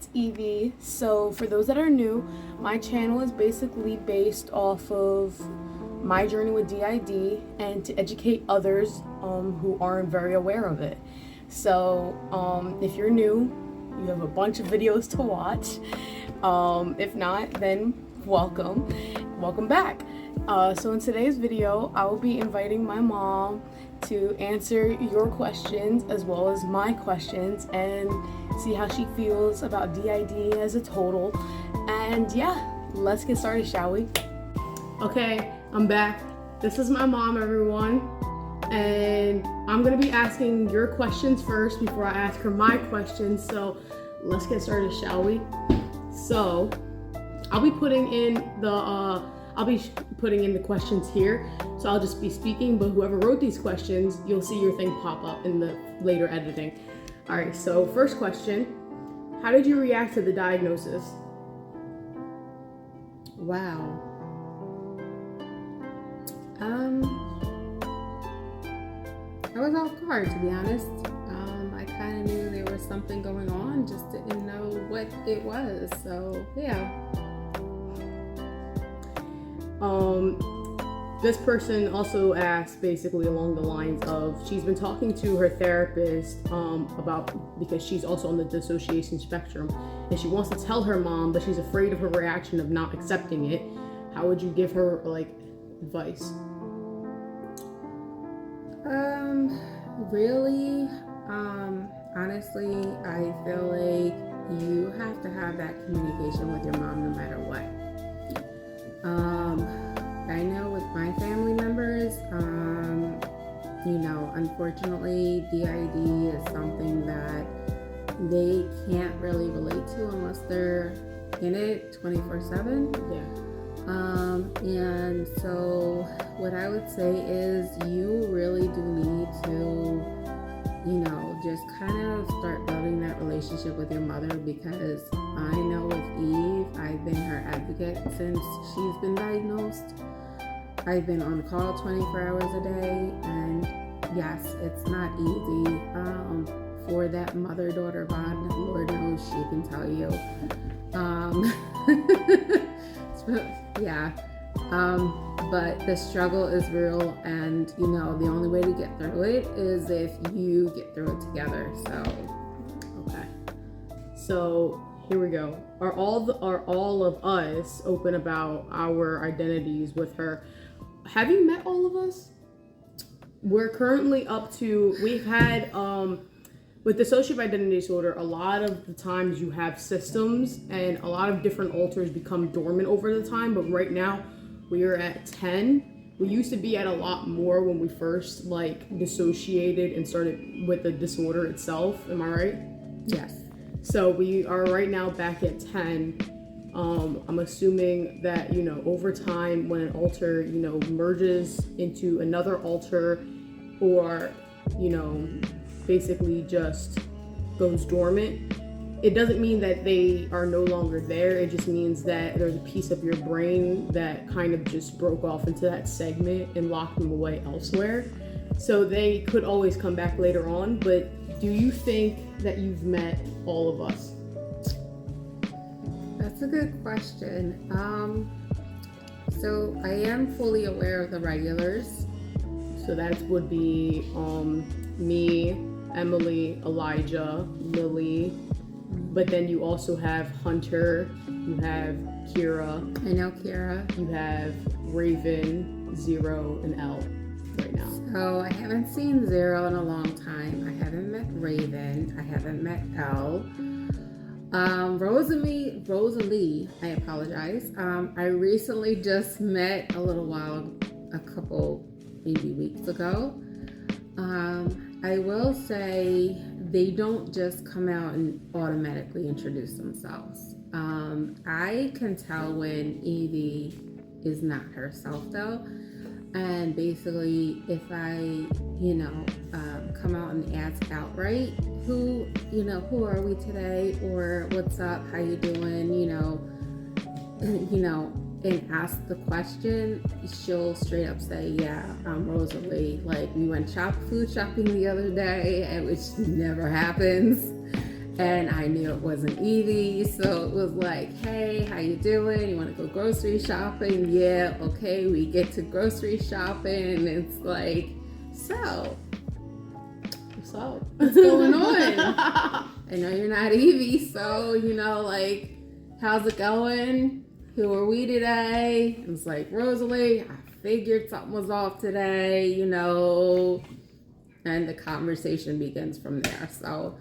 it's Evie. So for those that are new, my channel is basically based off of my journey with DID and to educate others who aren't very aware of it. So if you're new, you have a bunch of videos to watch. If not, then welcome back. So in today's video, I will be inviting my mom to answer your questions as well as my questions and see how she feels about DID as a total. And yeah, let's get started, shall we? Okay, I'm back. This is my mom, everyone. And I'm gonna be asking your questions first before I ask her my questions. So let's get started, shall we? So I'll be putting in the questions here. So I'll just be speaking, but whoever wrote these questions, you'll see your thing pop up in the later editing. All right, so first question, how did you react to the diagnosis? Wow. I was off guard, to be honest. I kind of knew there was something going on, just didn't know what it was. So yeah. This person also asked basically along the lines of she's been talking to her therapist because she's also on the dissociation spectrum, and she wants to tell her mom, but she's afraid of her reaction of not accepting it. How would you give her advice? Really, honestly, I feel like you have to have that communication with your mom no matter what. I know with my family members, unfortunately, DID is something that they can't really relate to unless they're in it 24/7. Yeah. And so what I would say is you really do need to, just kind of start building that relationship with your mother, because I know with Eve, I've been her advocate since she's been diagnosed. I've been on call 24 hours a day, and yes, it's not easy for that mother-daughter bond. Lord knows she can tell you. Yeah. But the struggle is real, and the only way to get through it is if you get through it together. So okay. So here we go. Are all of us open about our identities with her? Have you met all of us? We're currently we've had with dissociative identity disorder, a lot of the times you have systems and a lot of different alters become dormant over the time, but right now we are at 10. We used to be at a lot more when we first dissociated and started with the disorder itself. Am I right? yes. So we are right now back at 10. I'm assuming that, over time when an alter, merges into another alter or, basically just goes dormant, it doesn't mean that they are no longer there. It just means that there's a piece of your brain that kind of just broke off into that segment and locked them away elsewhere. So they could always come back later on, but do you think that you've met all of us? That's a good question. So I am fully aware of the regulars. So that would be me, Emily, Elijah, Lily, but then you also have Hunter, you have Kira. I know Kira. You have Raven, Zero, and Elle right now. So I haven't seen Zero in a long time. I haven't met Raven. I haven't met Elle. Rosalie, I apologize. I recently just met a couple maybe weeks ago. I will say they don't just come out and automatically introduce themselves. I can tell when Evie is not herself though. And basically if I, come out and ask outright, who are we today? Or what's up? How you doing? And ask the question, she'll straight up say, yeah, I'm Rosalie. We went food shopping the other day, which never happens. And I knew it wasn't Evie, so it was like, hey, how you doing? You want to go grocery shopping? Yeah, okay, we get to grocery shopping, and it's like, so what's going on? I know you're not Evie, so, like, how's it going? Who are we today? And it's like, Rosalie, I figured something was off today, and the conversation begins from there. So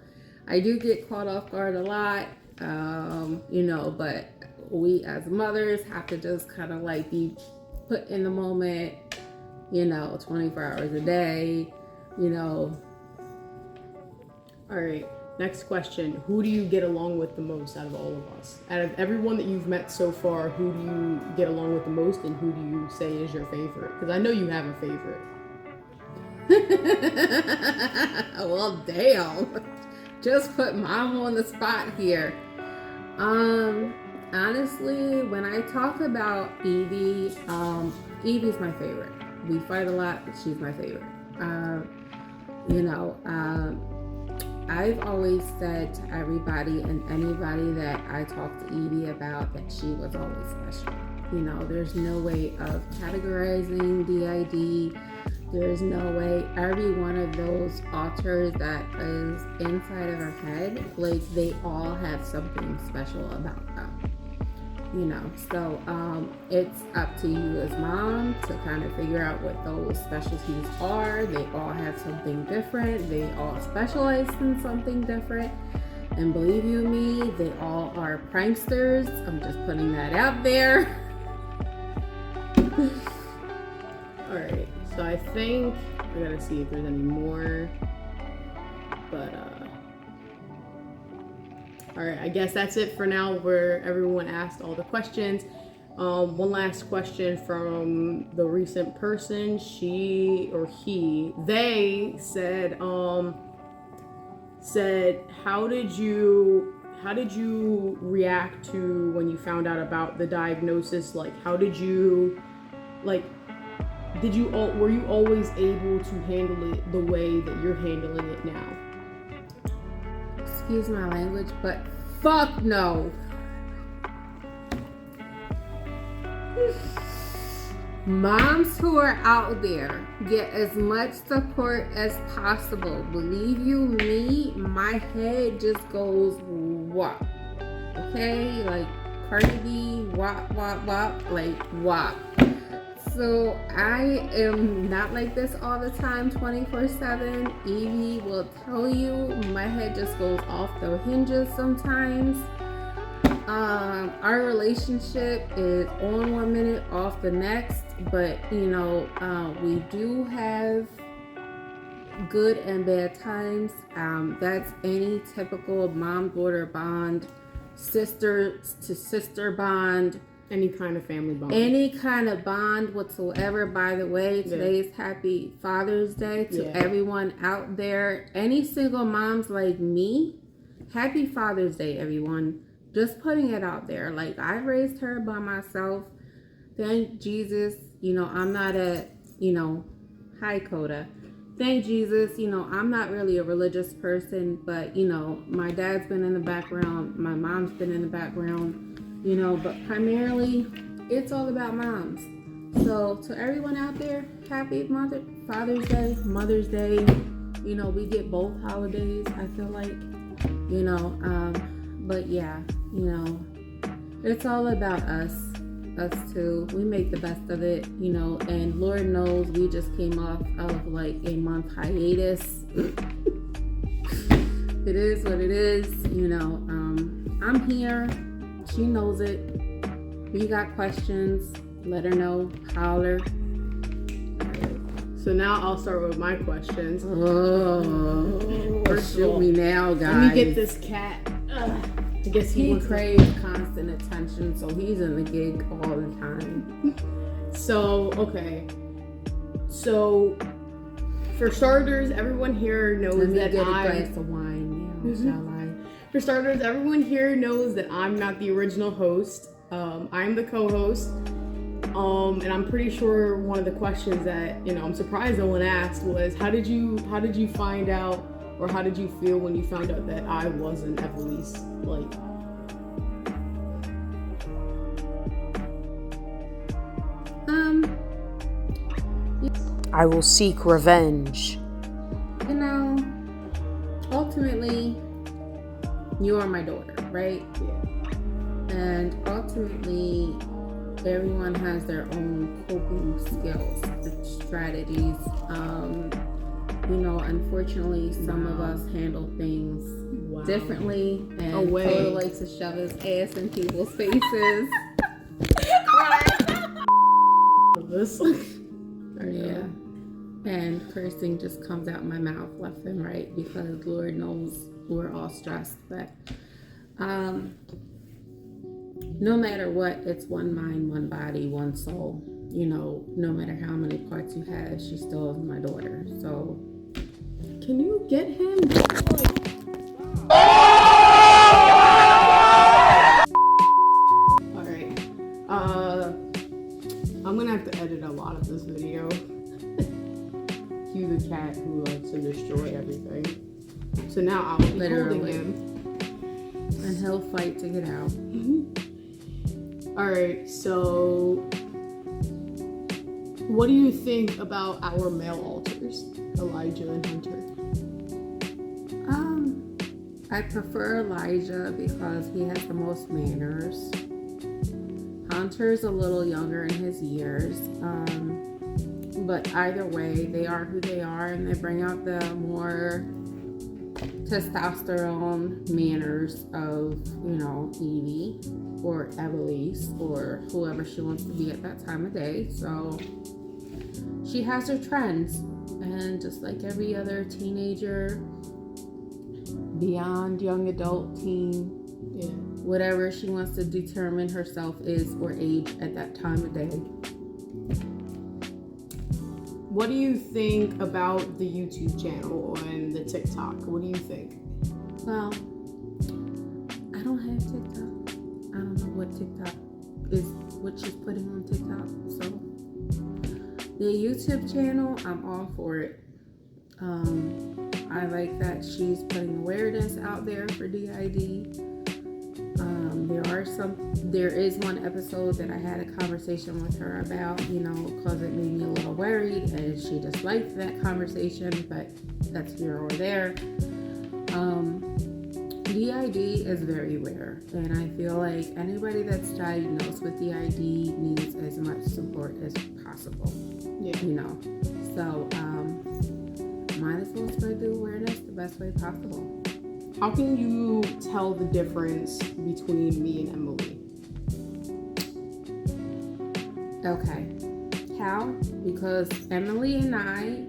I do get caught off guard a lot, but we as mothers have to just kind of like be put in the moment, 24 hours a day, All right, next question. Who do you get along with the most out of all of us? Out of everyone that you've met so far, who do you get along with the most, and who do you say is your favorite? Because I know you have a favorite. Well, damn. Just put mom on the spot here. Honestly, when I talk about Evie, Evie's my favorite. We fight a lot, but she's my favorite. I've always said to everybody and anybody that I talk to Evie about that she was always special. There's no way of categorizing DID. There's no way. Every one of those alters that is inside of her head, like, they all have something special about them. So it's up to you as mom to kind of figure out what those specialties are. They all have something different. They all specialize in something different. And believe you me, they all are pranksters. I'm just putting that out there. All right. So I think I gotta see if there's any more, but all right, I guess that's it for now, where everyone asked all the questions. One last question from the recent person. They said how did you react to when you found out about the diagnosis? Like, how did you, like, were you always able to handle it the way that you're handling it now? Excuse my language, but fuck no. Moms who are out there, get as much support as possible. Believe you me, my head just goes wop. Okay, like Cardi B, wop, wop, wop, like wop. So I am not like this all the time, 24/7. Evie will tell you my head just goes off the hinges sometimes. Our relationship is on 1 minute, off the next, but we do have good and bad times. That's any typical mom-daughter bond, sister to sister bond. Any kind of family bond. Any kind of bond whatsoever. By the way, today is Happy Father's Day to everyone out there. Any single moms like me, Happy Father's Day, everyone. Just putting it out there. Like, I raised her by myself. Thank Jesus, I'm not hi Coda. Thank Jesus, I'm not really a religious person, but, my dad's been in the background. My mom's been in the background. But primarily, it's all about moms. So to everyone out there, happy Father's Day, Mother's Day. We get both holidays, I feel like. But yeah, it's all about us two. We make the best of it, and Lord knows we just came off of like a month hiatus. It is what it is, I'm here. She knows it. We got questions. Let her know. Holler. So now I'll start with my questions. Shoot me now, guys. Let me get this cat. I guess he craves constant attention, so he's in the gig all the time. So, okay. So, for starters, everyone here knows that a glass of wine now, shall I? For starters, everyone here knows that I'm not the original host. I'm the co-host. And I'm pretty sure one of the questions that, I'm surprised no one asked was, how did you find out, Or how did you feel when you found out that I wasn't Evie's, like... I will seek revenge. You know, ultimately, you are my daughter, right? Yeah. And ultimately, everyone has their own coping skills, strategies. You know, unfortunately, some of us handle things differently, and Toto likes to shove his ass in people's faces. This. Yeah. And cursing just comes out my mouth left and right because Lord knows we're all stressed. But no matter what, it's one mind, one body, one soul. You know, no matter how many parts you have, she still is my daughter. So, can you get him? All right. I'm gonna have to edit a lot of this video. Cue the cat who likes to destroy everything. So now I'll be holding him. And he'll fight to get out. Alright, so what do you think about our male alters, Elijah and Hunter? I prefer Elijah because he has the most manners. Hunter's a little younger in his years. But either way, they are who they are, and they bring out the more testosterone manners of, you know, Evie or Evelise or whoever she wants to be at that time of day. So she has her trends, and just like every other teenager, beyond young adult, teen, whatever she wants to determine herself is or age at that time of day. What do you think about the YouTube channel and the TikTok? What do you think? Well, I don't have TikTok. I don't know what TikTok is, what she's putting on TikTok. So the YouTube channel, I'm all for it. I like that she's putting awareness out there for DID. There is one episode that I had a conversation with her about, you know, because it made me a little worried, and she disliked that conversation, but that's here or there. DID is very rare, and I feel like anybody that's diagnosed with DID needs as much support as possible. Yeah. You know, so might as well spread the awareness the best way possible. How can you tell the difference between me and Emily? Okay. How? Because Emily and I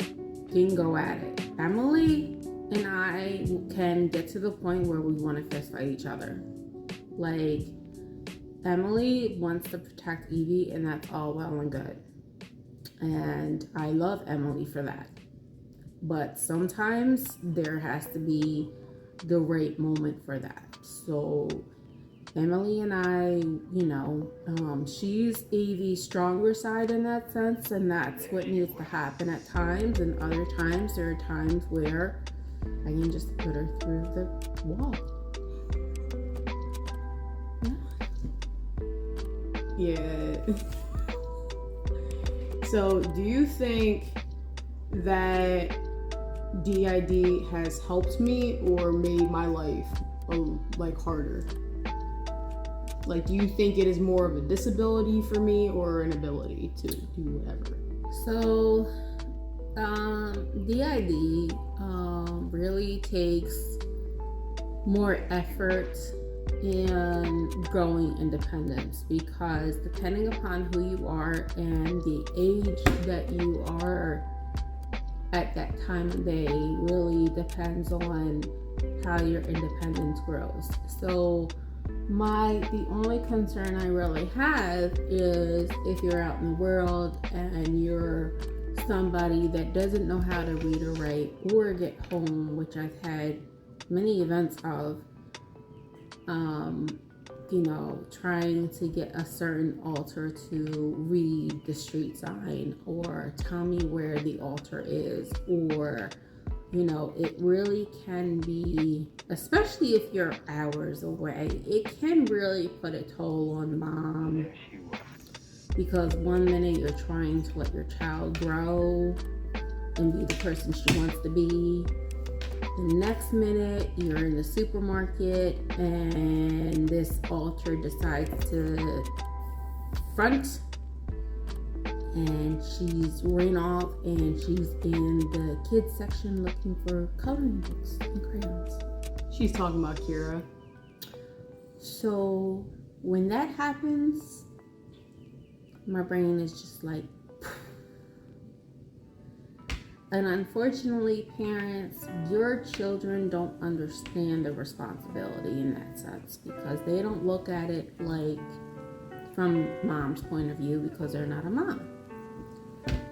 can go at it. Emily and I can get to the point where we want to fist fight each other. Like, Emily wants to protect Evie, and that's all well and good. And I love Emily for that. But sometimes there has to be the right moment for that. So Emily and I, you know, she's Evie's stronger side in that sense, and that's what needs to happen at times. And other times, there are times where I can just put her through the wall. Yeah. So, do you think that DID has helped me or made my life like harder? Like, do you think it is more of a disability for me or an ability to do whatever? So, DID really takes more effort in growing independence, because depending upon who you are and the age that you are at that time of day really depends on how your independence grows. So the only concern I really have is if you're out in the world and you're somebody that doesn't know how to read or write or get home, which I've had many events of, you know, trying to get a certain altar to read the street sign or tell me where the altar is, or you know, it really can be, especially if you're hours away, it can really put a toll on mom, because one minute you're trying to let your child grow and be the person she wants to be. The next minute you're in the supermarket and this alter decides to front, and she's ran off and she's in the kids section looking for coloring books and crayons. She's talking about Kira. So when that happens, my brain is just like, and unfortunately, parents, your children don't understand the responsibility in that sense, because they don't look at it like from mom's point of view, because they're not a mom.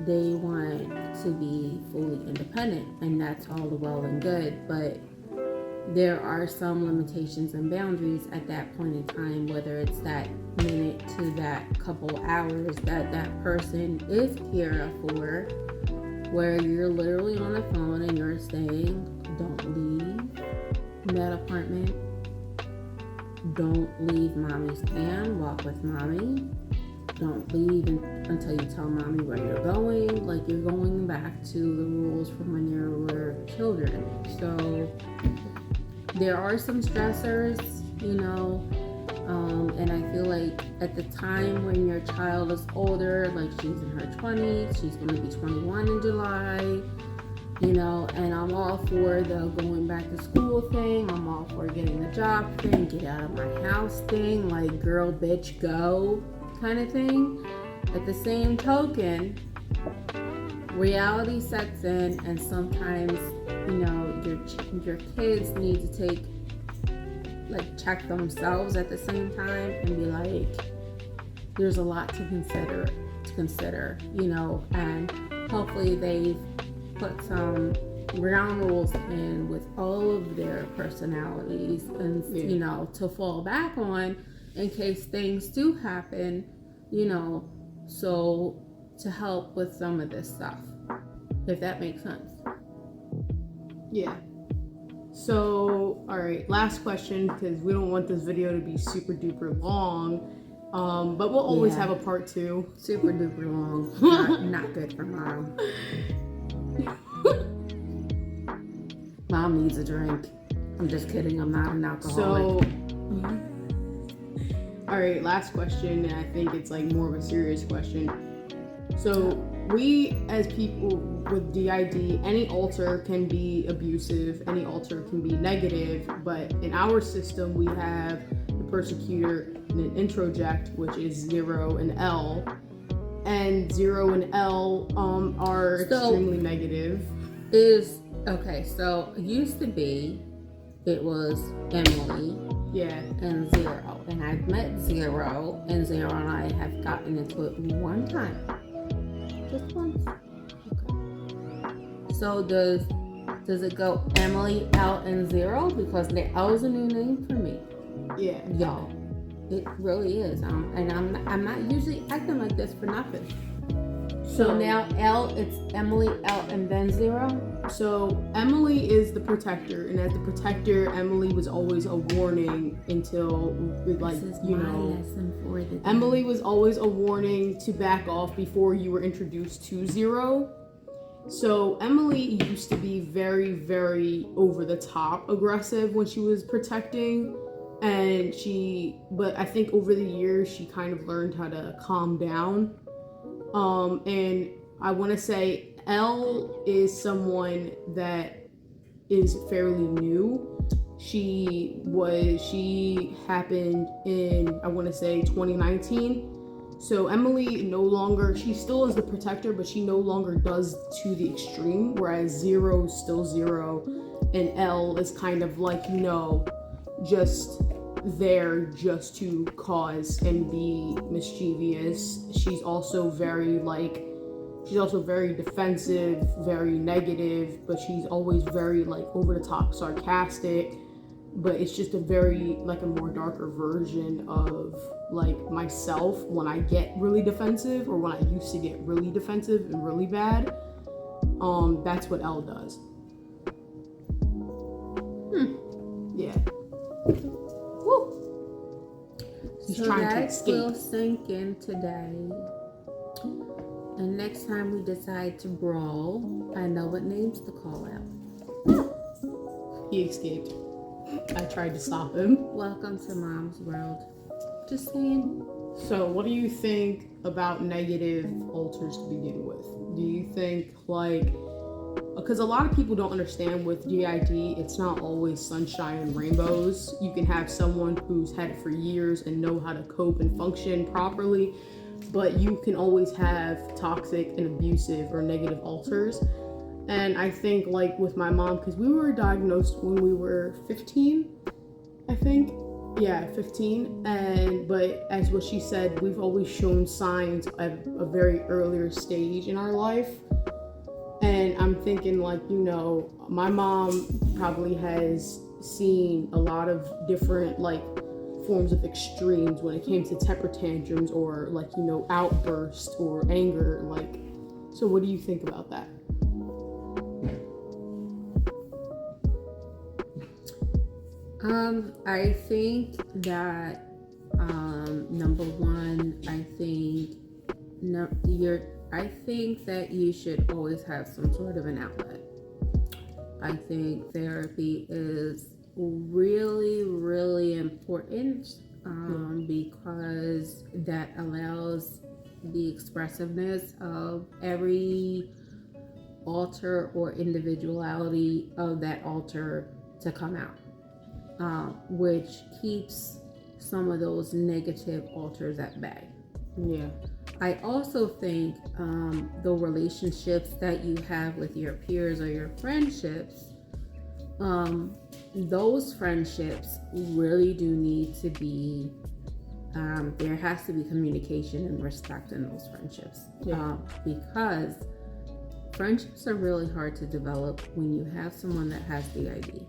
They want to be fully independent, and that's all well and good, but there are some limitations and boundaries at that point in time, whether it's that minute to that couple hours that that person is here for, where you're literally on the phone and you're saying, don't leave that apartment, don't leave mommy's can, walk with mommy, don't leave until you tell mommy where you're going. Like, you're going back to the rules from when you were children. So there are some stressors, you know, and I feel like at the time when your child is older, like she's in her 20s, she's going to be 21 in July, you know, and I'm all for the going back to school thing, I'm all for getting the job thing, get out of my house thing, like girl, bitch, go kind of thing. At the same token, reality sets in, and sometimes, you know, your kids need to check themselves at the same time and be like, there's a lot to consider, you know, and hopefully they've put some ground rules in with all of their personalities and, you know, to fall back on in case things do happen, you know, so to help with some of this stuff, if that makes sense. Yeah. So, all right, last question, because we don't want this video to be super duper long, but we'll always have a part 2. Super duper long. Not good for mom. Mom needs a drink. I'm just kidding. I'm not an alcoholic. So, all right, last question, and I think it's like more of a serious question. So we, as people with DID, any alter can be abusive, any alter can be negative, but in our system we have the persecutor and an introject, which is 0 and L, and 0 and L are extremely negative. Okay, so it used to be, it was Emily, and 0, and I've met 0, and 0 and I have gotten into it one time. Just once. Okay. So does it go Emily, L, and 0? Because the L is a new name for me. Yeah. Y'all. It really is. And I'm not usually acting like this for nothing. So now L, it's Emily, L, and then 0? So Emily is the protector, and as the protector, Emily was always a warning until, like, you know, Emily was always a warning to back off before you were introduced to 0. So Emily used to be very, very over the top aggressive when she was protecting, but I think over the years she kind of learned how to calm down. And I want to say L is someone that is fairly new. She happened in, I want to say, 2019. So Emily no longer, she still is the protector, but she no longer does to the extreme, whereas 0 is still 0, and L is kind of like, you know, just there just to cause and be mischievous. She's also very defensive, very negative, but she's always very like over the top sarcastic. But it's just a very like a more darker version of like myself when I get really defensive, or when I used to get really defensive and really bad. That's what L does. Yeah. Woo. He's So trying to that escape. will sink in today. And next time we decide to brawl, I know what names to call out. He escaped. I tried to stop him. Welcome to Mom's World. Just saying. So, what do you think about negative alters to begin with? Do you think, like, because a lot of people don't understand with DID, it's not always sunshine and rainbows. You can have someone who's had it for years and know how to cope and function properly, but you can always have toxic and abusive or negative alters. And I think, like, with my mom, because we were diagnosed when we were 15, I think. Yeah, 15. But as what she said, we've always shown signs at a very earlier stage in our life. And I'm thinking, like, you know, my mom probably has seen a lot of different, like, forms of extremes when it came to temper tantrums or, like, you know, outbursts or anger. Like, so what do you think about that? I think that number one, I think that you should always have some sort of an outlet. I think therapy is really, really important because that allows the expressiveness of every alter or individuality of that alter to come out. Which keeps some of those negative alters at bay. Yeah. I also think the relationships that you have with your peers or your friendships, those friendships really do need to be, there has to be communication and respect in those friendships. Yeah. Because friendships are really hard to develop when you have someone that has DID.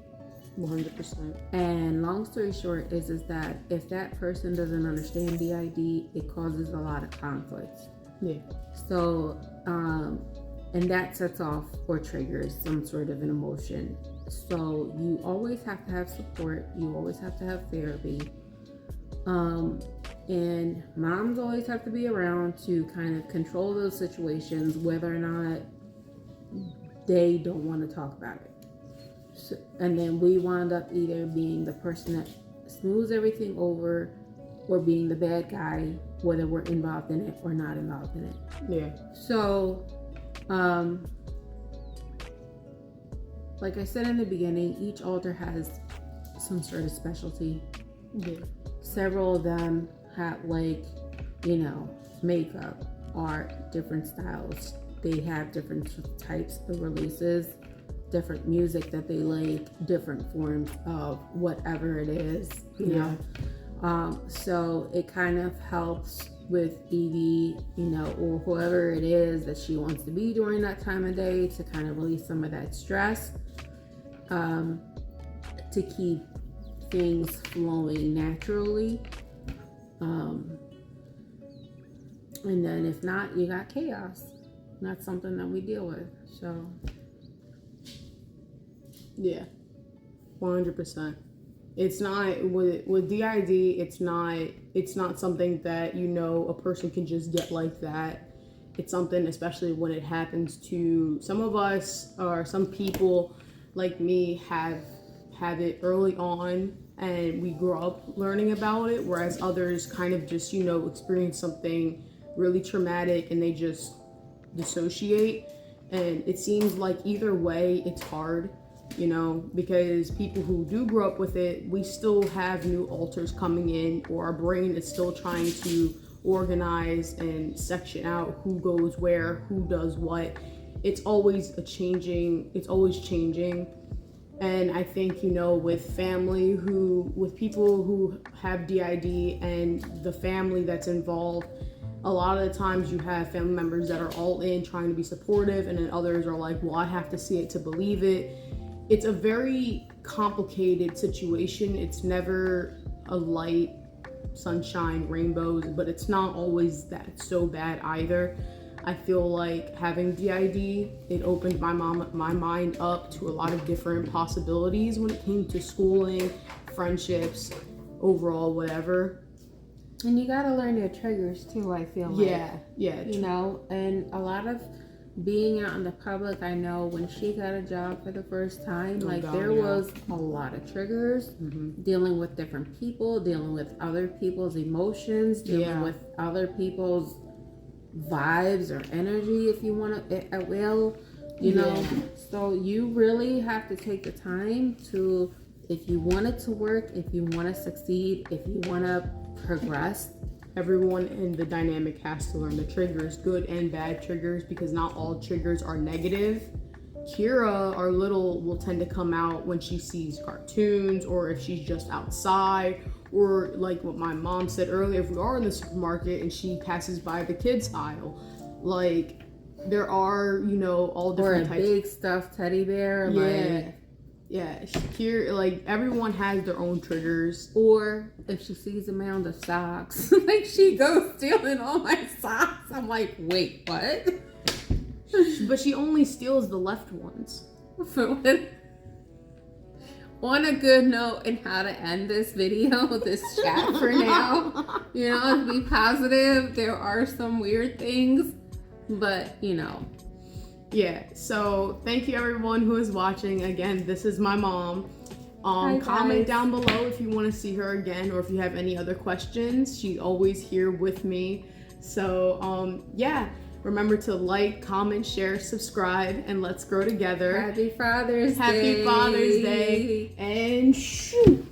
100%. And long story short is that if that person doesn't understand DID, it causes a lot of conflict. Yeah. So, and that sets off or triggers some sort of an emotion. So you always have to have support. You always have to have therapy. And moms always have to be around to kind of control those situations, whether or not they don't want to talk about it. So, and then we wound up either being the person that smooths everything over or being the bad guy, whether we're involved in it or not involved in it. Yeah. So, like I said in the beginning, each alter has some sort of specialty. Yeah. Several of them have, like, you know, makeup, art, different styles. They have different types of releases, different music that they like, different forms of whatever it is, you know. So it kind of helps with Evie, you know, or whoever it is that she wants to be during that time of day to kind of release some of that stress, to keep things flowing naturally. And then if not, you got chaos. And that's something that we deal with. So yeah, 100%. It's not with DID. It's not something that, you know, a person can just get like that. It's something, especially when it happens to some of us or some people like me, have it early on, and we grew up learning about it, whereas others kind of just, you know, experience something really traumatic and they just dissociate. And it seems like either way it's hard, you know, because people who do grow up with it, we still have new alters coming in, or our brain is still trying to organize and section out who goes where, who does what. It's always changing. And I think, you know, with people who have DID and the family that's involved, a lot of the times you have family members that are all in trying to be supportive, and then others are like, well, I have to see it to believe it. It's a very complicated situation. It's never a light, sunshine, rainbows, but it's not always that so bad either. I feel like having DID, it opened my mind up to a lot of different possibilities when it came to schooling, friendships, overall, whatever. And you gotta learn your triggers too, I feel like. Yeah. You know, and a lot of being out in the public, I know when she got a job for the first time, there was a lot of triggers, dealing with different people, dealing with other people's emotions, dealing with other people's vibes or energy, if you want to, at will, you know. So you really have to take the time to, if you want it to work, if you want to succeed, if you want to progress. Everyone in the dynamic has to learn the triggers, good and bad triggers, because not all triggers are negative. Kira, our little, will tend to come out when she sees cartoons, or if she's just outside, or like what my mom said earlier, if we are in the supermarket and she passes by the kids aisle, like there are, you know, all different types. Or a big stuffed teddy bear, Kira, like everyone has their own triggers. Or if she sees a mound of socks, like she goes stealing all my socks. I'm like, wait, what? But she only steals the left ones. On a good note, and how to end this video, this chat for now, you know, to be positive. There are some weird things, but you know. Yeah, so thank you everyone who is watching. Again, this is my mom. Comment down below if you want to see her again, or if you have any other questions. She's always here with me. So yeah, remember to like, comment, share, subscribe, and let's grow together. Happy Father's Day. Happy Father's Day. And shoot.